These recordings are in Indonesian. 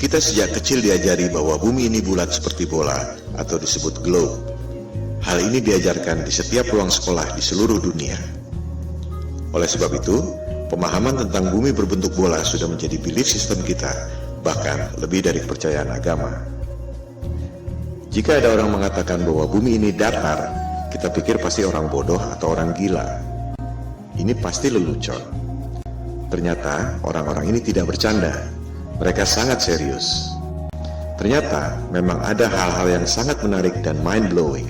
Kita sejak kecil diajari bahwa bumi ini bulat seperti bola atau disebut globe. Hal ini diajarkan di setiap ruang sekolah di seluruh dunia. Oleh sebab itu, pemahaman tentang bumi berbentuk bola sudah menjadi belief system kita, bahkan lebih dari kepercayaan agama. Jika ada orang mengatakan bahwa bumi ini datar, kita pikir pasti orang bodoh atau orang gila. Ini pasti lelucon. Ternyata orang-orang ini tidak bercanda. Mereka sangat serius. Ternyata memang ada hal-hal yang sangat menarik dan mind-blowing.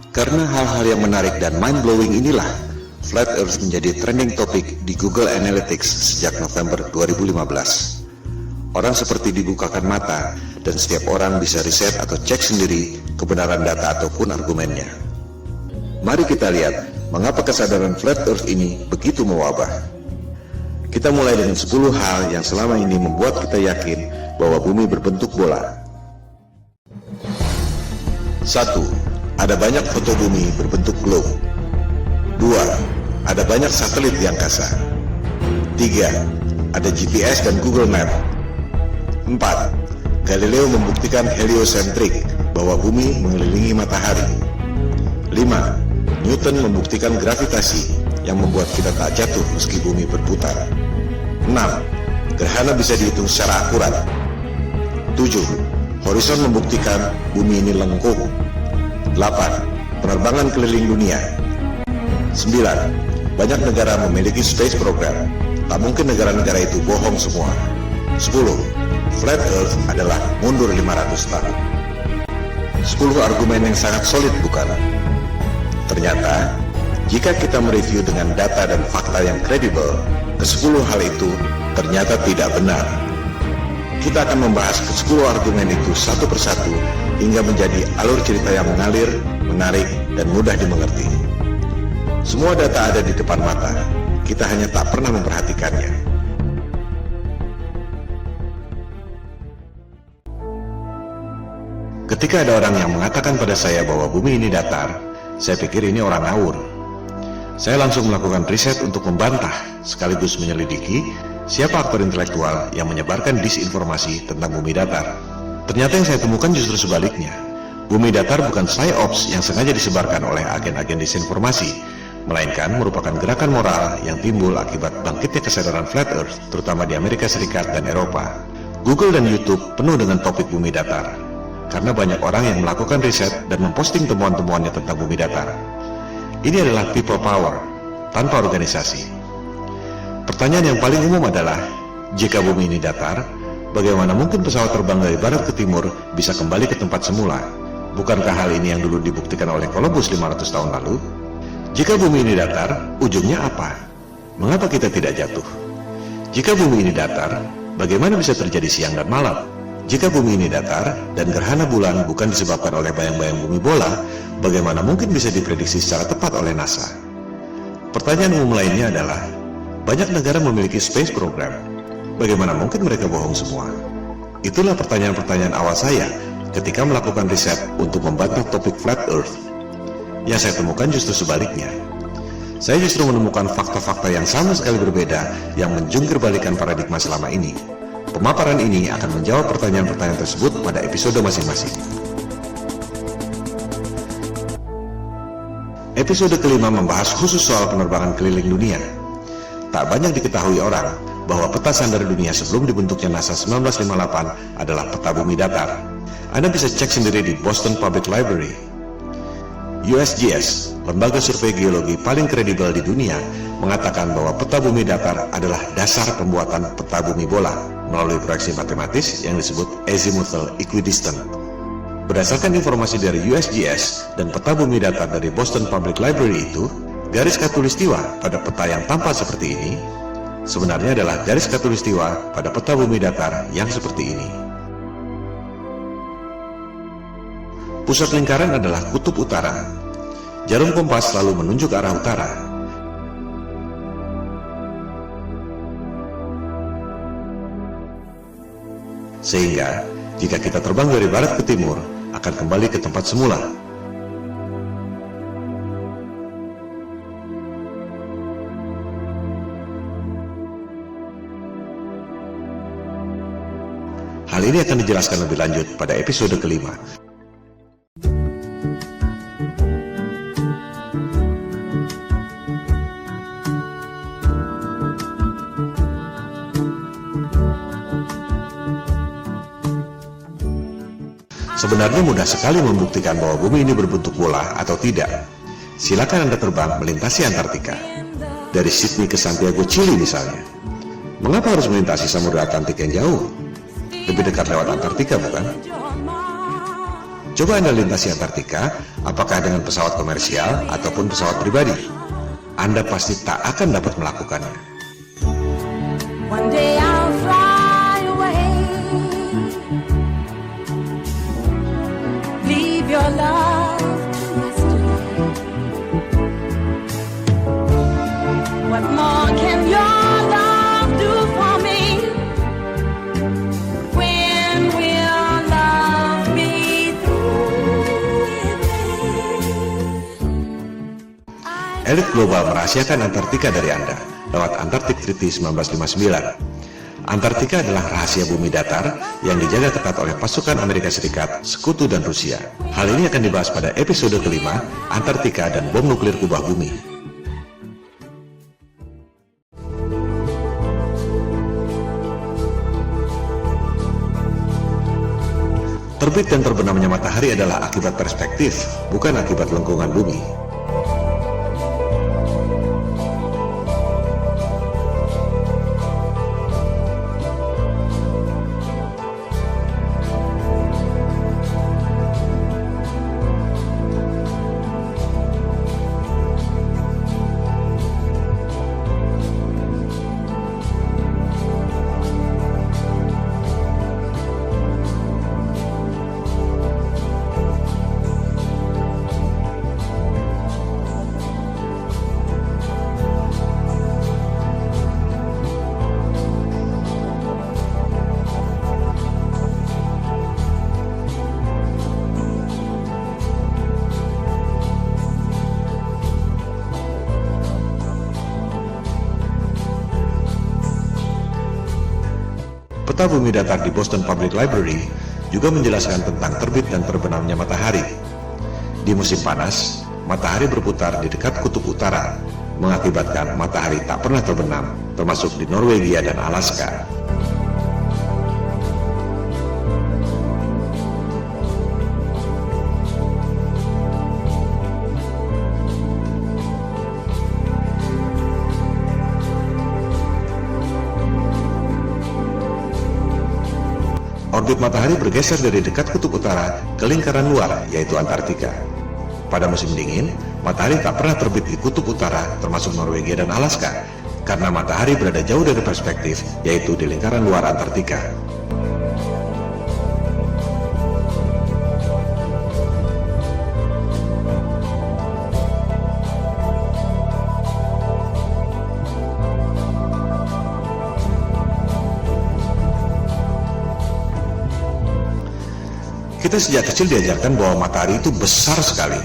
Karena hal-hal yang menarik dan mind-blowing inilah, Flat Earth menjadi trending topic di Google Analytics sejak November 2015. Orang seperti dibukakan mata, dan setiap orang bisa riset atau cek sendiri kebenaran data ataupun argumennya. Mari kita lihat mengapa kesadaran Flat Earth ini begitu mewabah. Kita mulai dengan 10 hal yang selama ini membuat kita yakin bahwa bumi berbentuk bola. 1. Ada banyak foto bumi berbentuk globe. 2. Ada banyak satelit di angkasa. 3. Ada GPS dan Google Map. 4. Galileo membuktikan heliosentrik, bahwa bumi mengelilingi matahari. 5. Newton membuktikan gravitasi, yang membuat kita tak jatuh meski bumi berputar. 6. Gerhana bisa dihitung secara akurat. 7. Horizon membuktikan bumi ini lengkung. 8. Penerbangan keliling dunia. 9. Banyak negara memiliki space program. Tak mungkin negara-negara itu bohong semua. 10. Flat Earth adalah mundur 500 tahun. 10 argumen yang sangat solid, bukan? Ternyata, jika kita mereview dengan data dan fakta yang kredibel, ke-10 hal itu ternyata tidak benar. Kita akan membahas ke-10 argumen itu satu persatu hingga menjadi alur cerita yang mengalir, menarik, dan mudah dimengerti. Semua data ada di depan mata, kita hanya tak pernah memperhatikannya. Ketika ada orang yang mengatakan pada saya bahwa bumi ini datar, saya pikir ini orang ngawur. Saya langsung melakukan riset untuk membantah, sekaligus menyelidiki siapa aktor intelektual yang menyebarkan disinformasi tentang bumi datar. Ternyata yang saya temukan justru sebaliknya. Bumi datar bukan psyops yang sengaja disebarkan oleh agen-agen disinformasi, melainkan merupakan gerakan moral yang timbul akibat bangkitnya kesadaran Flat Earth, terutama di Amerika Serikat dan Eropa. Google dan YouTube penuh dengan topik bumi datar, karena banyak orang yang melakukan riset dan memposting temuan-temuannya tentang bumi datar. Ini adalah people power, tanpa organisasi. Pertanyaan yang paling umum adalah, jika bumi ini datar, bagaimana mungkin pesawat terbang dari barat ke timur bisa kembali ke tempat semula? Bukankah hal ini yang dulu dibuktikan oleh Columbus 500 tahun lalu? Jika bumi ini datar, ujungnya apa? Mengapa kita tidak jatuh? Jika bumi ini datar, bagaimana bisa terjadi siang dan malam? Jika bumi ini datar dan gerhana bulan bukan disebabkan oleh bayang-bayang bumi bola, bagaimana mungkin bisa diprediksi secara tepat oleh NASA? Pertanyaan umum lainnya adalah, banyak negara memiliki space program. Bagaimana mungkin mereka bohong semua? Itulah pertanyaan-pertanyaan awal saya ketika melakukan riset untuk membantah topik Flat Earth. Yang saya temukan justru sebaliknya. Saya justru menemukan fakta-fakta yang sama sekali berbeda yang menjungkir balikan paradigma selama ini. Pemaparan ini akan menjawab pertanyaan-pertanyaan tersebut pada episode masing-masing. Episode kelima membahas khusus soal penerbangan keliling dunia. Tak banyak diketahui orang bahwa peta sandar dunia sebelum dibentuknya NASA 1958 adalah peta bumi datar. Anda bisa cek sendiri di Boston Public Library. USGS, lembaga survei geologi paling kredibel di dunia, mengatakan bahwa peta bumi datar adalah dasar pembuatan peta bumi bola melalui proyeksi matematis yang disebut azimuthal equidistant. Berdasarkan informasi dari USGS dan peta bumi datar dari Boston Public Library itu, garis khatulistiwa pada peta yang tampak seperti ini sebenarnya adalah garis khatulistiwa pada peta bumi datar yang seperti ini. Pusat lingkaran adalah kutub utara. Jarum kompas selalu menunjuk arah utara. Sehingga, jika kita terbang dari barat ke timur, akan kembali ke tempat semula. Hal ini akan dijelaskan lebih lanjut pada episode kelima. Sebenarnya mudah sekali membuktikan bahwa bumi ini berbentuk bola atau tidak. Silakan Anda terbang melintasi Antartika. Dari Sydney ke Santiago, Chili misalnya. Mengapa harus melintasi Samudra Atlantik yang jauh? Lebih dekat lewat Antartika, bukan? Coba Anda lintasi Antartika, apakah dengan pesawat komersial ataupun pesawat pribadi. Anda pasti tak akan dapat melakukannya. One day I'll fly away. Leave your love to yesterday. What more can your love do for me? When will love be through with me? Elit global merahasiakan Antartika dari Anda lewat Antarctic Treaty 1959. Antartika adalah rahasia bumi datar yang dijaga ketat oleh pasukan Amerika Serikat, Sekutu, dan Rusia. Hal ini akan dibahas pada episode kelima, Antartika dan bom nuklir kubah bumi. Terbit dan terbenamnya matahari adalah akibat perspektif, bukan akibat lengkungan bumi. Peta bumi datar di Boston Public Library juga menjelaskan tentang terbit dan terbenamnya matahari. Di musim panas, matahari berputar di dekat kutub utara, mengakibatkan matahari tak pernah terbenam, termasuk di Norwegia dan Alaska. Orbit matahari bergeser dari dekat kutub utara ke lingkaran luar, yaitu Antartika. Pada musim dingin, matahari tak pernah terbit di kutub utara, termasuk Norwegia dan Alaska, karena matahari berada jauh dari perspektif, yaitu di lingkaran luar Antartika. Kita sejak kecil diajarkan bahwa matahari itu besar sekali.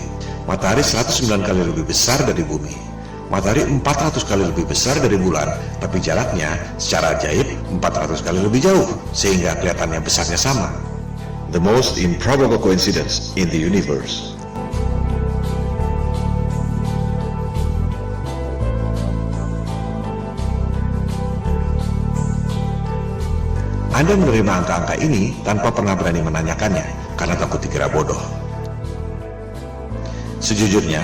Matahari 109 kali lebih besar dari bumi. Matahari 400 kali lebih besar dari bulan, tapi jaraknya secara ajaib 400 kali lebih jauh, sehingga kelihatannya besarnya sama. The most improbable coincidence in the universe. Anda menerima angka-angka ini tanpa pernah berani menanyakannya, karena takut dikira bodoh. Sejujurnya,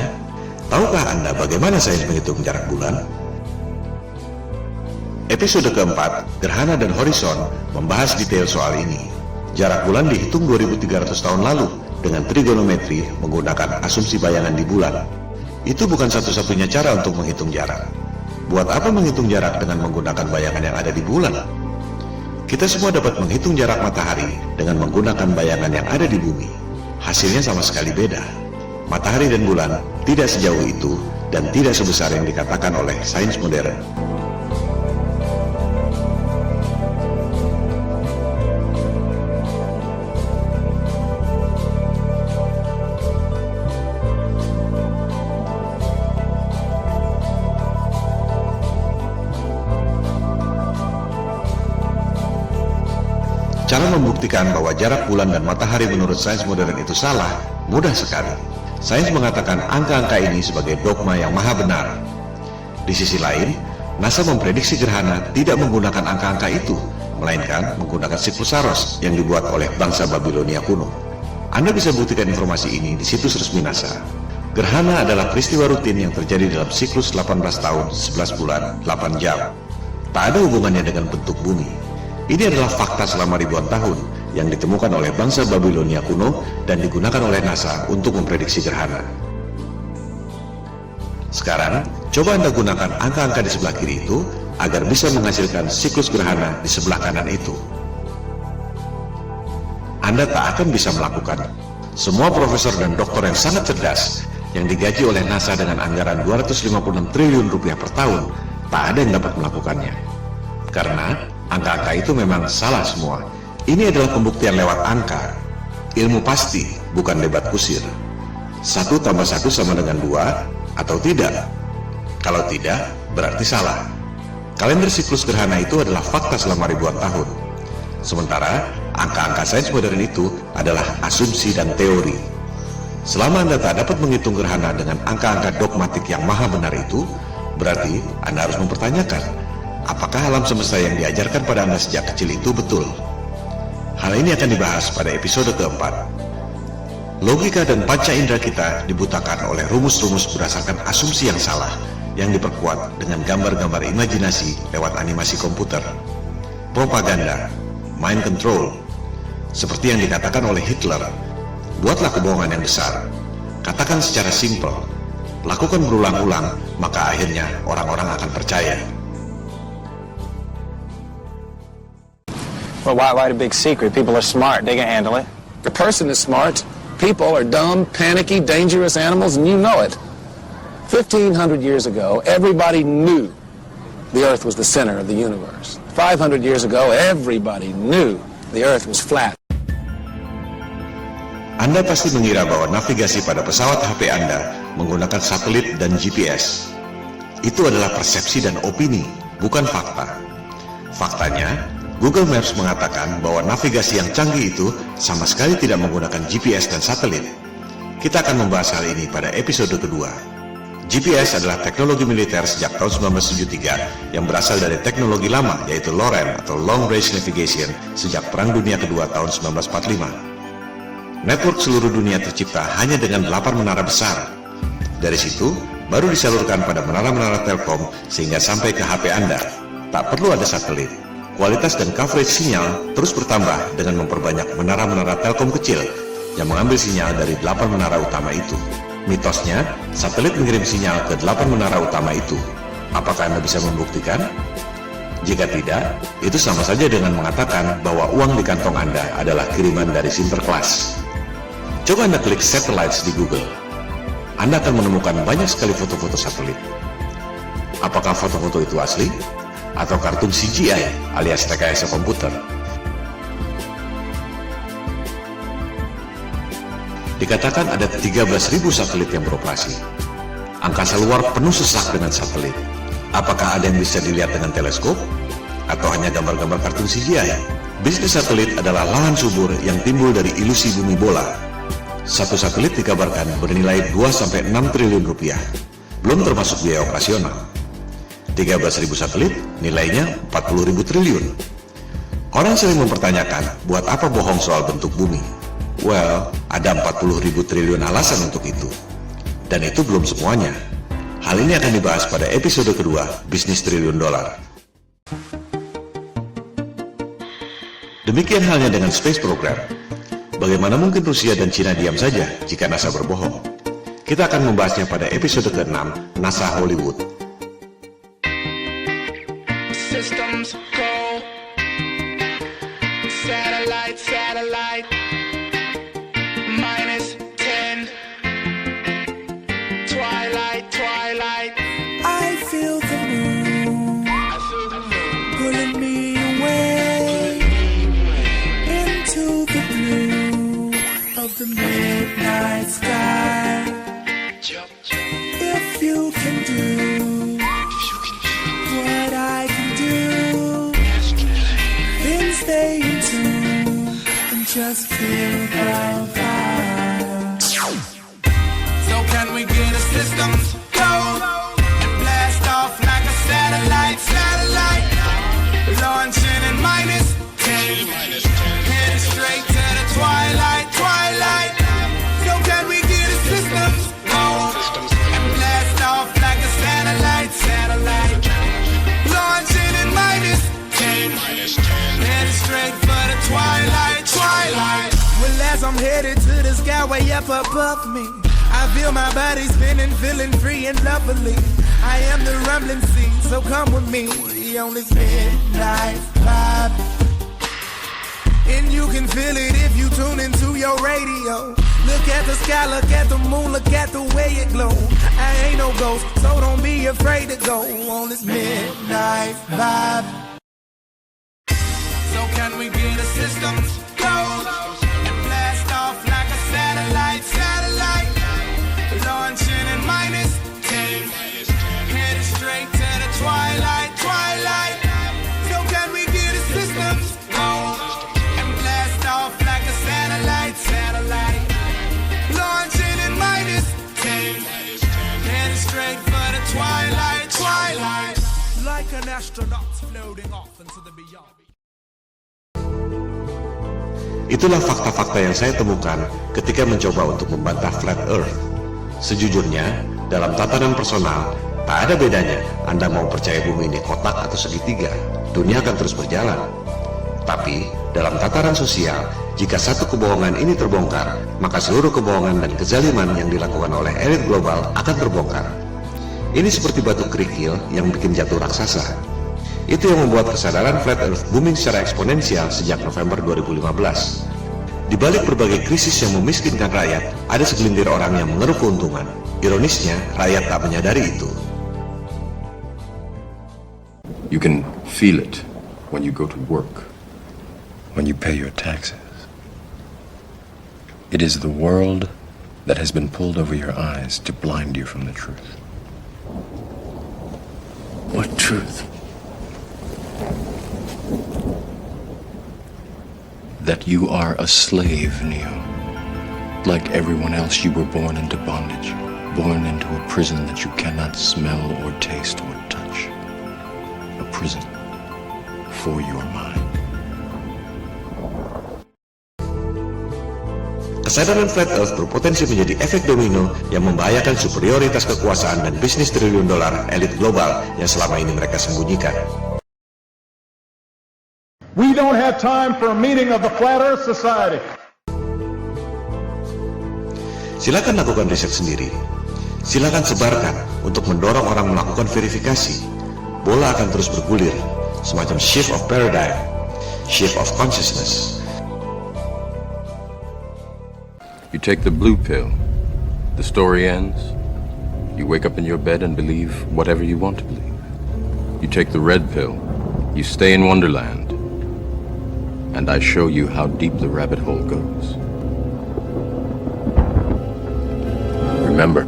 tahukah Anda bagaimana sains menghitung jarak bulan? Episode keempat, Gerhana dan Horizon, membahas detail soal ini. Jarak bulan dihitung 2300 tahun lalu dengan trigonometri menggunakan asumsi bayangan di bulan. Itu bukan satu-satunya cara untuk menghitung jarak. Buat apa menghitung jarak dengan menggunakan bayangan yang ada di bulan? Kita semua dapat menghitung jarak matahari dengan menggunakan bayangan yang ada di bumi. Hasilnya sama sekali beda. Matahari dan bulan tidak sejauh itu dan tidak sebesar yang dikatakan oleh sains modern. Cara Cara membuktikan bahwa jarak bulan dan matahari menurut sains modern itu salah, mudah sekali. Sains mengatakan angka-angka ini sebagai dogma yang maha benar. Di sisi lain, NASA memprediksi gerhana tidak menggunakan angka-angka itu, melainkan menggunakan siklus Saros yang dibuat oleh bangsa Babilonia kuno. Anda bisa buktikan informasi ini di situs resmi NASA. Gerhana adalah peristiwa rutin yang terjadi dalam siklus 18 tahun, 11 bulan, 8 jam. Tak ada hubungannya dengan bentuk bumi. Ini adalah fakta selama ribuan tahun yang ditemukan oleh bangsa Babilonia kuno dan digunakan oleh NASA untuk memprediksi gerhana. Sekarang, coba Anda gunakan angka-angka di sebelah kiri itu agar bisa menghasilkan siklus gerhana di sebelah kanan itu. Anda tak akan bisa melakukan. Semua profesor dan doktor yang sangat cerdas yang digaji oleh NASA dengan anggaran 256 triliun rupiah per tahun, tak ada yang dapat melakukannya. Karena angka-angka itu memang salah semua. Ini adalah pembuktian lewat angka. Ilmu pasti, bukan debat kusir. 1 tambah 1 sama dengan 2, atau tidak? Kalau tidak, berarti salah. Kalender siklus gerhana itu adalah fakta selama ribuan tahun. Sementara, angka-angka sains modern itu adalah asumsi dan teori. Selama Anda tak dapat menghitung gerhana dengan angka-angka dogmatik yang maha benar itu, berarti Anda harus mempertanyakan, apakah alam semesta yang diajarkan pada Anda sejak kecil itu betul? Hal ini akan dibahas pada episode keempat. Logika dan panca indera kita dibutakan oleh rumus-rumus berdasarkan asumsi yang salah, yang diperkuat dengan gambar-gambar imajinasi lewat animasi komputer. Propaganda, mind control. Seperti yang dikatakan oleh Hitler, buatlah kebohongan yang besar. Katakan secara simpel, lakukan berulang-ulang, maka akhirnya orang-orang akan percaya. Well, why the big secret? People are smart. They can handle it. The person is smart. People are dumb, panicky, dangerous animals, and you know it. 1,500 years ago, everybody knew the Earth was the center of the universe. 500 years ago, everybody knew the Earth was flat. Anda pasti mengira bahwa navigasi pada pesawat HP Anda menggunakan satelit dan GPS. Itu adalah persepsi dan opini, bukan fakta. Faktanya, Google Maps mengatakan bahwa navigasi yang canggih itu sama sekali tidak menggunakan GPS dan satelit. Kita akan membahas hal ini pada episode kedua. GPS adalah teknologi militer sejak tahun 1973 yang berasal dari teknologi lama, yaitu LORAN atau Long Range Navigation sejak Perang Dunia Kedua tahun 1945. Network seluruh dunia tercipta hanya dengan 8 menara besar. Dari situ, baru disalurkan pada menara-menara Telkom sehingga sampai ke HP Anda. Tak perlu ada satelit. Kualitas dan coverage sinyal terus bertambah dengan memperbanyak menara-menara Telkom kecil yang mengambil sinyal dari 8 menara utama itu. Mitosnya, satelit mengirim sinyal ke 8 menara utama itu. Apakah Anda bisa membuktikan? Jika tidak, itu sama saja dengan mengatakan bahwa uang di kantong Anda adalah kiriman dari Sinterklas. Coba Anda klik satellites di Google. Anda akan menemukan banyak sekali foto-foto satelit. Apakah foto-foto itu asli? Atau kartun CGI alias rekayasa komputer? Dikatakan ada 13.000 satelit yang beroperasi. Angkasa luar penuh sesak dengan satelit. Apakah ada yang bisa dilihat dengan teleskop? Atau hanya gambar-gambar kartun CGI? Bisnis satelit adalah lahan subur yang timbul dari ilusi bumi bola. Satu satelit dikabarkan bernilai 2-6 triliun rupiah, belum termasuk biaya operasional. 13.000 satelit nilainya 40.000 triliun. Orang sering mempertanyakan, buat apa bohong soal bentuk bumi? Well, ada 40.000 triliun alasan untuk itu. Dan itu belum semuanya. Hal ini akan dibahas pada episode kedua, Bisnis Triliun Dolar. Demikian halnya dengan Space Program. Bagaimana mungkin Rusia dan Cina diam saja jika NASA berbohong? Kita akan membahasnya pada episode ke-6, NASA Hollywood. Systems go. Satellite, satellite. -10. Twilight, twilight. I feel the moon pulling me away into the blue of the midnight sky. If you can do what I can do, then stay in tune just feel the vibe. So can we get a systems go and blast off like a satellite, launching in -10, heading straight to the twilight. So can we get a systems go and blast off like a satellite, launching in -10, heading straight for the twilight. Well, as I'm headed to the sky way up above me, I feel my body spinning, feeling free and lovely. I am the rumbling sea, so come with me on this midnight vibe. And you can feel it if you tune into your radio. Look at the sky, look at the moon, look at the way it glow. I ain't no ghost, so don't be afraid to go on this midnight vibe. So can we get a systems go and blast off like a satellite, launching in -10, heading straight to the twilight. So can we get a systems go and blast off like a satellite, launching in -10, heading straight for the twilight. Like an astronaut floating off into the beyond. Itulah fakta-fakta yang saya temukan ketika mencoba untuk membantah Flat Earth. Sejujurnya, dalam tatanan personal, tak ada bedanya Anda mau percaya bumi ini kotak atau segitiga, dunia akan terus berjalan. Tapi, dalam tataran sosial, jika satu kebohongan ini terbongkar, maka seluruh kebohongan dan kezaliman yang dilakukan oleh elit global akan terbongkar. Ini seperti batu kerikil yang bikin jatuh raksasa. Itu yang membuat kesadaran Flat Earth booming secara eksponensial sejak November 2015. Di balik berbagai krisis yang memiskinkan rakyat, ada segelintir orang yang mengeruk keuntungan. Ironisnya, rakyat tak menyadari itu. You can feel it when you go to work, when you pay your taxes. It is the world that has been pulled over your eyes to blind you from the truth. What truth? That you are a slave, Neo. Like everyone else, you were born into bondage, born into a prison that you cannot smell or taste or touch. A prison for your mind. Kesadaran Flat Earth berpotensi menjadi efek domino yang membahayakan superioritas kekuasaan dan bisnis triliun dolar elit global yang selama ini mereka sembunyikan. We don't have time for a meeting of the Flat Earth Society. Silakan lakukan riset sendiri. Silakan sebarkan untuk mendorong orang melakukan verifikasi. Bola akan terus bergulir, semacam shift of paradigm, shift of consciousness. You take the blue pill, the story ends. You wake up in your bed and believe whatever you want to believe. You take the red pill, you stay in Wonderland, and I show you how deep the rabbit hole goes. Remember,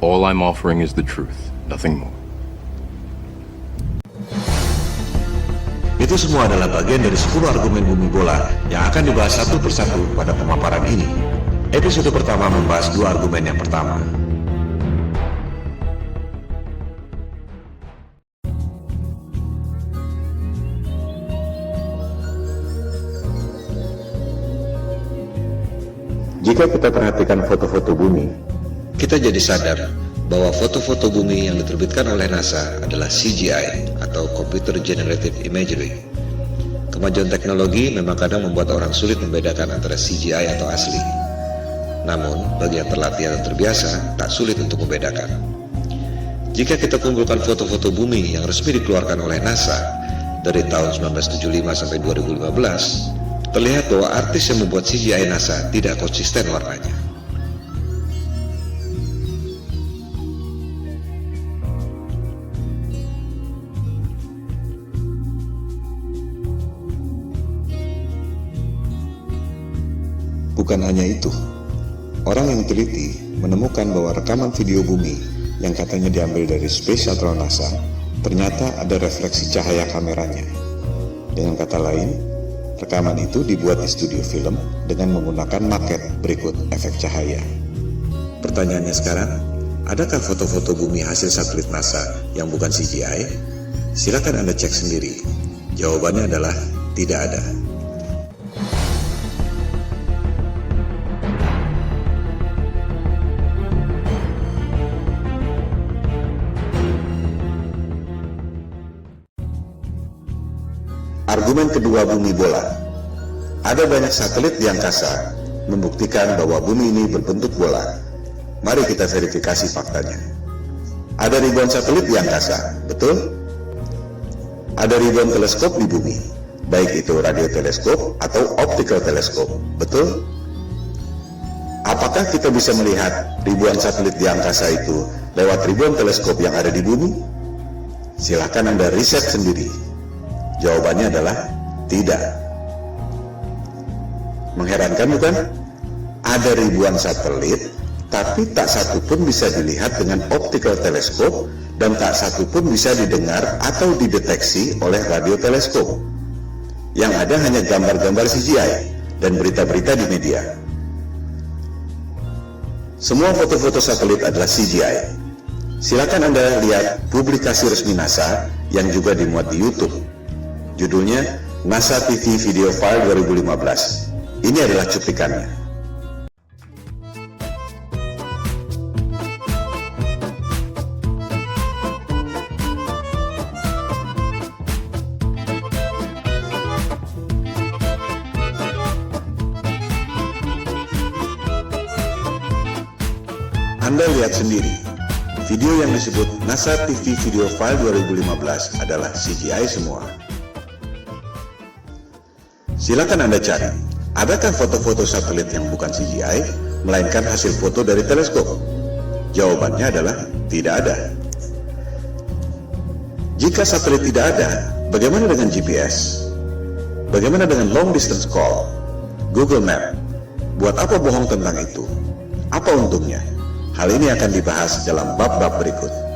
all I'm offering is the truth, nothing more. Itu semua adalah bagian dari 10 argumen bumi bola yang akan dibahas satu persatu pada pemaparan ini. Episode pertama membahas 2 argumen yang pertama. Jika kita perhatikan foto-foto bumi, kita jadi sadar bahwa foto-foto bumi yang diterbitkan oleh NASA adalah CGI atau Computer Generated Imagery. Kemajuan teknologi memang kadang membuat orang sulit membedakan antara CGI atau asli. Namun, bagi yang terlatih dan terbiasa, tak sulit untuk membedakan. Jika kita kumpulkan foto-foto bumi yang resmi dikeluarkan oleh NASA dari tahun 1975 sampai 2015, terlihat bahwa artis yang membuat CGI NASA tidak konsisten warnanya. Bukan hanya itu, orang yang teliti menemukan bahwa rekaman video bumi yang katanya diambil dari Space Shuttle NASA ternyata ada refleksi cahaya kameranya. Dengan kata lain, Rekaman itu dibuat di studio film dengan menggunakan maket berikut efek cahaya. Pertanyaannya sekarang, adakah foto-foto bumi hasil satelit NASA yang bukan CGI? Silakan Anda cek sendiri. Jawabannya adalah tidak ada. Argumen kedua bumi bola. Ada banyak satelit di angkasa membuktikan bahwa bumi ini berbentuk bola. Mari kita verifikasi faktanya. Ada ribuan satelit di angkasa, betul? Ada ribuan teleskop di bumi, baik itu radioteleskop atau optical teleskop, betul? Apakah kita bisa melihat ribuan satelit di angkasa itu lewat ribuan teleskop yang ada di bumi? Silakan Anda riset sendiri. Jawabannya adalah tidak. Mengherankan bukan? Ada ribuan satelit, tapi tak satu pun bisa dilihat dengan optical teleskop dan tak satu pun bisa didengar atau dideteksi oleh radioteleskop. Yang ada hanya gambar-gambar CGI dan berita-berita di media. Semua foto-foto satelit adalah CGI. Silakan Anda lihat publikasi resmi NASA yang juga dimuat di YouTube. Judulnya NASA TV Video File 2015. Ini adalah cuplikannya. Anda lihat sendiri, video yang disebut NASA TV Video File 2015 adalah CGI semua. Silakan Anda cari, adakah foto-foto satelit yang bukan CGI, melainkan hasil foto dari teleskop? Jawabannya adalah tidak ada. Jika satelit tidak ada, bagaimana dengan GPS? Bagaimana dengan long distance call? Google Map? Buat apa bohong tentang itu? Apa untungnya? Hal ini akan dibahas dalam bab-bab berikut.